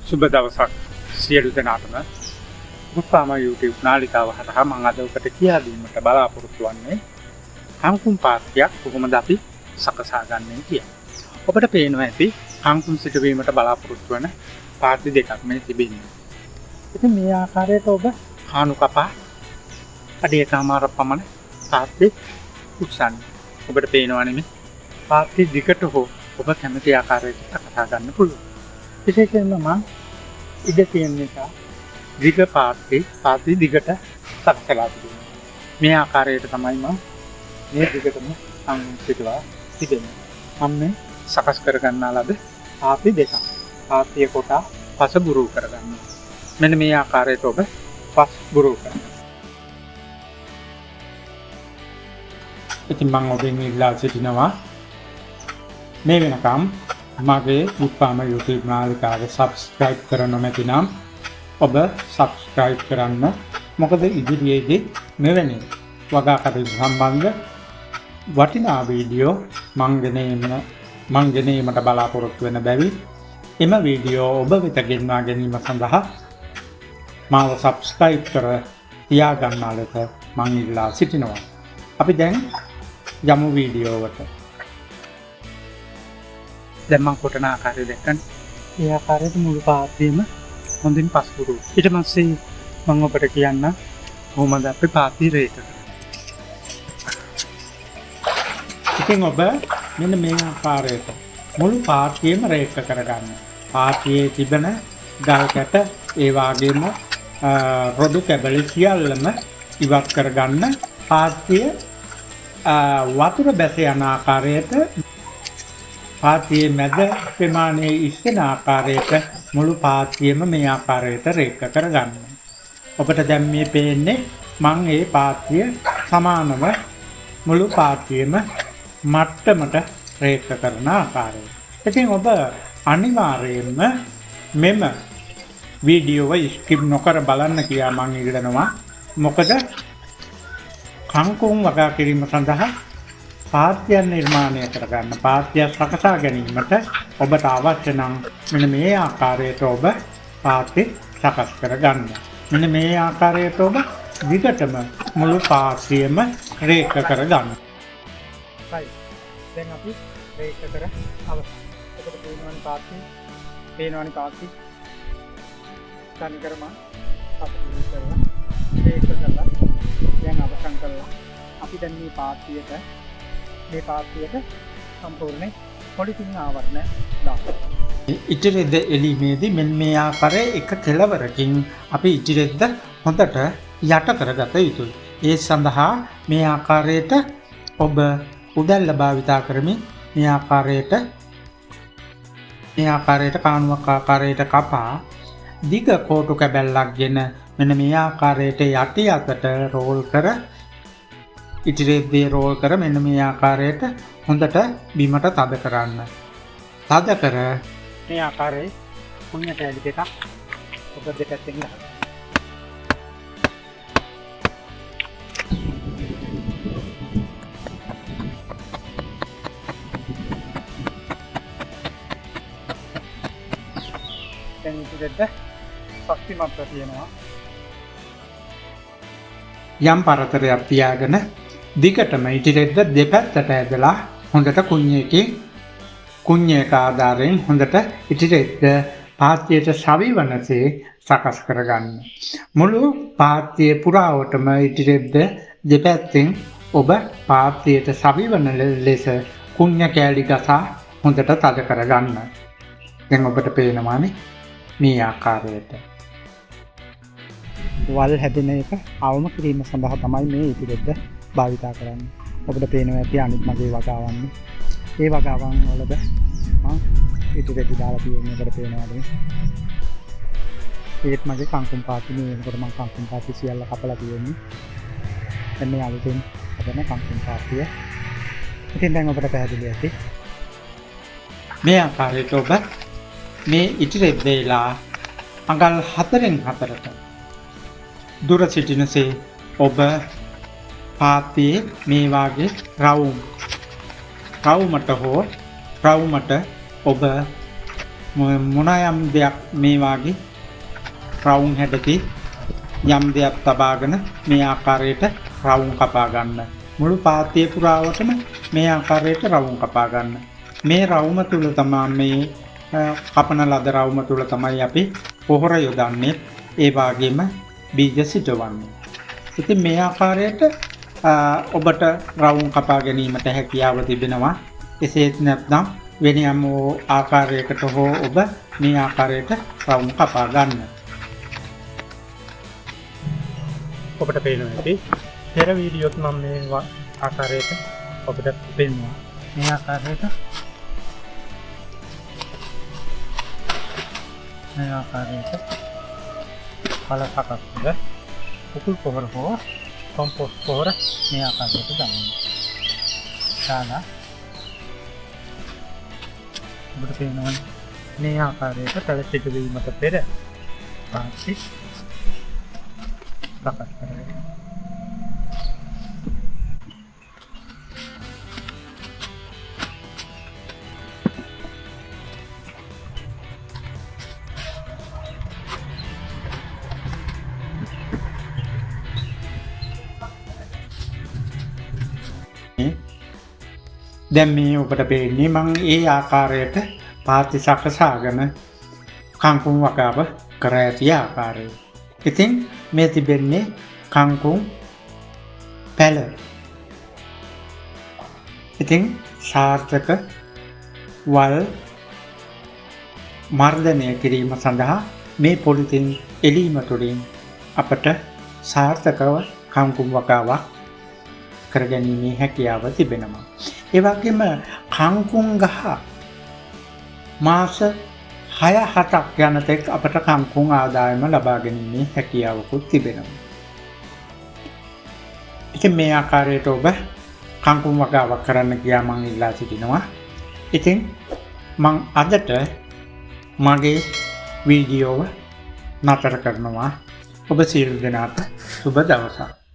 සුබ දවසක් සියලු දෙනාටම බුත්පාම YouTube නාලිකාව හරහා මම අද ඔබට කියා දීමට බලාපොරොත්තු වෙන්නේ හංකුම් පාත්‍යක් කොහොමද අපි සකසා ගන්නේ කියලා. ඔබට පේනවා ඇති හංකුම් සිටවීමට බලාපොරොත්තු වෙන පාත්‍ය දෙකක් මේ තිබෙන්නේ. ඉතින් මේ ආකාරයට ඔබ හානු කපා අඩියකමාරක් පමණ පාත්‍ය උස්සන්න. ඔබට පේනවනේ මේ පාත්‍ය දිගට හෝ ඔබ කැමති ආකාරයකට සකසා ගන්න පුළුවන්. විශේෂයෙන්ම මම ඉඩ තියෙන නිසා දිග පාත්‍ය දිගට සකසලා තිබෙනවා. මේ ආකාරයට තමයි මම මේ දිගටම සිටවා තිබෙන්නේ. මම මේ සකස් කර ගන්නා ලද පාත්‍ය දෙකක්. පාත්‍ය කොටා පස බුරු කර ගන්නවා. මෙන්න මේ ආකාරයට ඔබ පස් බුරු කරන්න. ඉතින් මම ඔබෙන් ඉල්ලා සිටිනවා මේ වෙනකම් මගේ බුත්පාම YouTube නාලිකාව subscribe කර නොමැති නම් ඔබ subscribe කරන්න. මොකද ඉදිරියේදී මෙවැනි වගා කටයුතු සම්බන්ධ වටිනා වීඩියෝ මං ගෙනීමට බලාපොරොත්තු වෙන බැවින් එම වීඩියෝ ඔබ වෙත ගෙන්වා ගැනීම සඳහා මාව subscribe කර තියා ගන්නා ලෙස මං ඉල්ලා සිටිනවා. අපි දැන් යමු වීඩියෝවට. දැන් මම කොටන ආකාරය දැක්කනේ. ඒ ආකාරයට මුළු පාත්‍යෙම හොඳින් පස් බුරු. ඊට පස්සේ මම ඔබට කියන්න කොහොමද අපි පාත්‍ය රේක කරන්නේ. ඉතින් ඔබ මෙන්න මේ ආකාරයට මුළු පාත්‍යෙම රේක කරගන්න. පාත්‍යේ තිබෙන ගල් කැට ඒ වගේම රොඩු කැබලි සියල්ලම ඉවත් කරගන්න. පාත්‍ය වතුර බැස යන ආකාරයට පාත්‍යයේ මැද ප්‍රමාණයේ ඉස්සෙන ආකාරයට මුළු පාත්‍යයම මේ ආකාරයට රේඛ කරගන්න. ඔබට දැන් මේ පේන්නේ මම මේ පාත්‍ය සමානව මුළු පාත්‍යයම මට්ටමට රේඛ කරන ආකාරය. ඉතින් ඔබ අනිවාර්යයෙන්ම මෙම වීඩියෝව ස්කිප් නොකර බලන්න කියලා මම ඉල්ලනවා. මොකද කංකුම් වගා කිරීම සඳහා පාත්‍යයන් නිර්මාණය කරගන්න, පාත්‍ය සකසා ගැනීමට ඔබට අවශ්‍ය නම් මෙන්න මේ ආකාරයට ඔබ පාත්‍ය සකස් කරගන්න. මෙන්න මේ ආකාරයට ඔබ විගටම මුළු පාත්‍යයම රේඛ කරගන්න. හරි. දැන් අපි රේඛ කර අවසන්. ඔබට පේනවනේ පාත්‍ය. තනි කරම අපිට කරලා රේඛ කරලා දැන් අවසන් කරලා අපි දැන් මේ පාත්‍යයට සම්පූර්ණ පොලිතින් ආවරණය දානවා. ඉතිරිද එළීමේදී මෙන්න මේ ආකාරයේ එක කෙළවරකින් අපි ඉතිරිද හොඳට යට කරගත යුතුයි. ඒ සඳහා මේ ආකාරයට ඔබ උදැල්ල භාවිතා කරමින් මේ ආකාරයට කාණුවක් ආකාරයට කපා දිග කෝටු කැබැල්ලක්ගෙන මෙන්න මේ ආකාරයට යටි අතට රෝල් කර ඉතිරිද්දී රෝල් කර මෙන්න මේ ආකාරයට හොඳට බිමට තද කරන්න. තද කර මේ ආකාරයේ කුණ්‍ය කැලි දෙකක් ඔබ දෙපැත්තෙන් ගන්න. දැන් ඉතිරිද්ද පස්තිමත් තියෙනවා. යම් පරතරයක් තියාගෙන දිගටම ඉතිරිද්ද දෙපැත්තට ඇදලා හොඳට කුණ්‍යයක ආධාරයෙන් හොඳට ඉතිරිද්ද පාත්‍යයට සවිවනසේ සකස් කරගන්න. මුළු පාත්‍යයේ පුරාවටම ඉතිරිද්ද දෙපැත්තෙන් ඔබ පාත්‍යයට සවිවන ලෙස කුණ්‍ය කෑලි ගසා හොඳට තද කරගන්න. දැන් ඔබට පේනවානේ මේ ආකාරයට. වල් හැදෙන එක අවම කිරීම සඳහා තමයි මේ ඉතිරිද්ද භාවිතා කරන්නේ. ඔබට පේනවා ඇති අනිත් මගේ වගාවන්නේ. ඒ වගාවන් වලද මම ඉතිරිද්ද දාලා තියෙන එකට පේනවාද? ඒත් මගේ කංකුම් පාත්‍ය මේ වෙනකොට මම කංකුම් පාත්‍ය සියල්ල කපලා තියෙන්නේ. දැන් මේ අලුතෙන් හදන කංකුම් පාත්‍ය. ඉතින් දැන් ඔබට පැහැදිලි ඇති. මේ ආකාරයට ඔබ මේ ඉතිරිද්දේලා අඟල් 4න් 4ට දුර සිටිනසේ ඔබ පාත්‍යයේ මේ වාගේ රවුමට ඔබ මොන යම් දෙයක් මේ වාගේ රවුම් හැඩකේ යම් දෙයක් තබාගෙන මේ ආකාරයට රවුම් කපා ගන්න. මුළු පාත්‍ය පුරාවටම මේ ආකාරයට රවුම් කපා ගන්න. මේ රවුම තුල තමයි මේ කපන ලද රවුම තුල තමයි අපි පොහොර යොදන්නේ. ඒ වගේම බීජ සිටවන්නේ. ඉතින් මේ ආකාරයට ඔබට රවුම් කපා ගැනීමට හැකියාව තිබෙනවා. එසේත් නැත්නම් වෙන යම් ආකාරයකට හෝ ඔබ මේ ආකාරයට රවුම් කපා ගන්න. ඔබට පේනවා ඇති පෙර වීඩියෝත් මම මේ ආකාරයට ඔබට පෙන්වනවා. මේ ආකාරයට පළසකස්වල කුකුල් පොහොර හෝ කොම්පෝස්ට් පොහොර මේ ආකාරයට දාන්න. දාලා ඔබට පේනවා මේ ආකාරයට පැල සිටුවීමට පෙර පාත්‍ය සකස් කරගන්න. දැන් මේ ඔබට පේන්නේ මම ඒ ආකාරයට පාත්‍ය සකසාගෙන කංකුම් වගාව කර ඇති ආකාරය. ඉතින් මේ තිබෙන්නේ කංකුම් පැල. ඉතින් සාර්ථක වල් මර්ධනය කිරීම සඳහා මේ පොලිතින් එලීම තුළින් අපට සාර්ථකව කංකුම් වගාවක් කරගැනීමේ හැකියාව තිබෙනවා. ඒ වගේම කංකුම් ගහ මාස 6-7ක් යන තෙක් අපට කංකුම් ආදායම ලබා ගැනීමේ හැකියාවකුත් තිබෙනවා. ඉතින් මේ ආකාරයට ඔබ කංකුම් වගාවක් කරන්න ගියා මම ඉල්ලා සිටිනවා. ඉතින් මම අදට මගේ වීඩියෝව නතර කරනවා. ඔබ සියලු දෙනාට සුබ දවසක්.